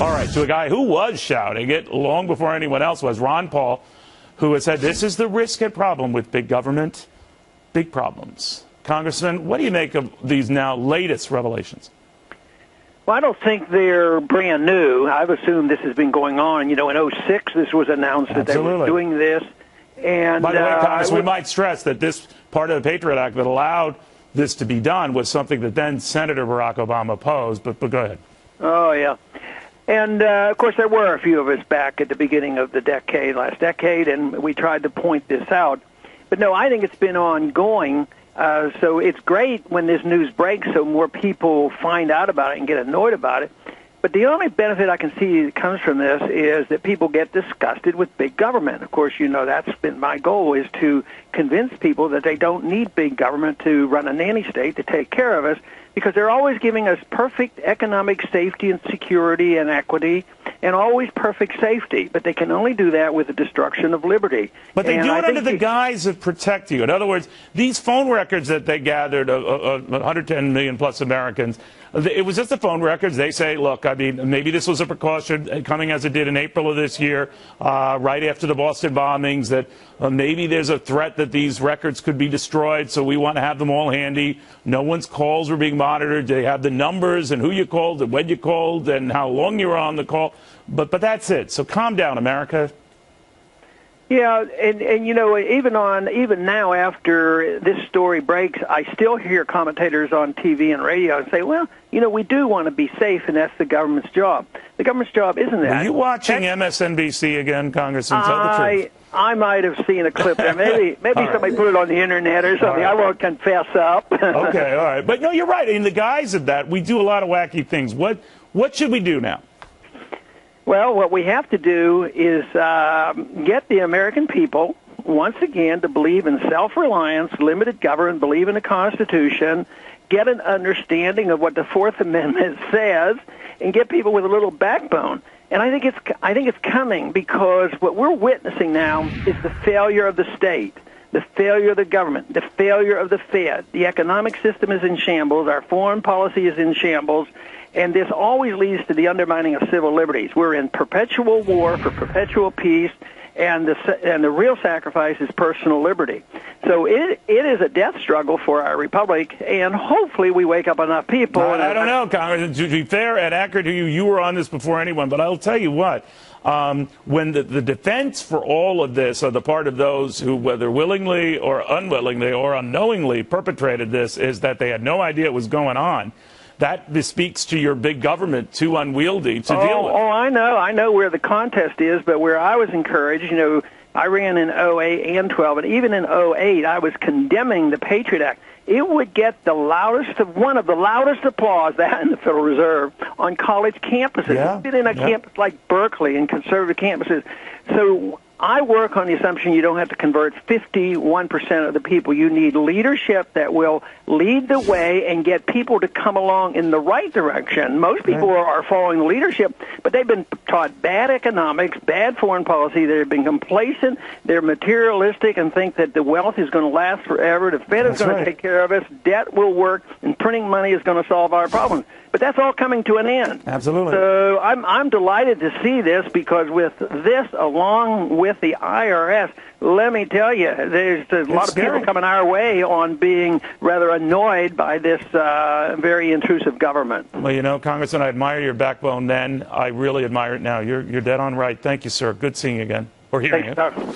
All right, to a guy who was shouting it long before anyone else was, Ron Paul, who has said this is the risk and problem with big government, big problems. Congressman, what do you make of these now latest revelations? Well, I don't think they're brand new. I've assumed this has been going on. You know, in 2006, this was announced that they were doing this. And by the way, Congress, we might stress that this part of the Patriot Act that allowed this to be done was something that then Senator Barack Obama opposed. But go ahead. Oh, yeah. And, of course, there were a few of us back at the beginning of the last decade, and we tried to point this out. But, no, I think it's been ongoing. So it's great when this news breaks so more people find out about it and get annoyed about it. But the only benefit I can see that comes from this is that people get disgusted with big government. Of course, you know, that's been my goal, is to convince people that they don't need big government to run a nanny state to take care of us, because they're always giving us perfect economic safety and security and equity, and always perfect safety. But they can only do that with the destruction of liberty. But they do it under the guise of protect you. In other words, these phone records that they gathered, 110 million plus Americans, it was just the phone records. They say, look, I mean, maybe this was a precaution coming as it did in April of this year, right after the Boston bombings, that maybe there's a threat that these records could be destroyed, so we want to have them all handy. No one's calls were being monitored. They have the numbers and who you called and when you called and how long you were on the call. But that's it. So calm down, America. Yeah, and you know, even now after this story breaks, I still hear commentators on TV and radio and say, well, you know, we do want to be safe, and that's the government's job. The government's job isn't that. Are you watching MSNBC again, Congressman? Tell the truth. I might have seen a clip there. Maybe somebody put it on the internet or something. Right. I won't confess up. Okay, all right. But no, you're right. In the guise of that, we do a lot of wacky things. What should we do now? Well, what we have to do is get the American people, once again, to believe in self-reliance, limited government, believe in the Constitution, get an understanding of what the Fourth Amendment says, and get people with a little backbone. And I think it's coming, because what we're witnessing now is the failure of the state, the failure of the government, the failure of the Fed. The economic system is in shambles. Our foreign policy is in shambles. And this always leads to the undermining of civil liberties. We're in perpetual war for perpetual peace, and the real sacrifice is personal liberty. So it is a death struggle for our republic, and hopefully we wake up enough people. I don't know, Congressman. To be fair and accurate to you, you were on this before anyone, but I'll tell you what. When the defense for all of this, or the part of those who, whether willingly or unwillingly or unknowingly perpetrated this, is that they had no idea it was going on, that bespeaks to your big government too unwieldy to deal with. Oh, I know where the contest is, but where I was encouraged, you know, I ran in 08 and 12, and even in 08, I was condemning the Patriot Act. It would get one of the loudest applause, that in the Federal Reserve, on college campuses. Yeah. It's been in a campus like Berkeley and conservative campuses. So I work on the assumption you don't have to convert 51% of the people. You need leadership that will lead the way and get people to come along in the right direction. Most people are following the leadership, but they've been taught bad economics, bad foreign policy. They've been complacent. They're materialistic and think that the wealth is going to last forever. The Fed is going to take care of us. Debt will work, and printing money is going to solve our problems. But that's all coming to an end. Absolutely. So I'm delighted to see this, because with this, along with the IRS, let me tell you, there's a lot of people coming our way on being rather annoyed by this very intrusive government. Well, you know, Congressman, I admire your backbone then. I really admire it now. You're dead on right. Thank you, sir. Good seeing you again, or hearing you. Thank you.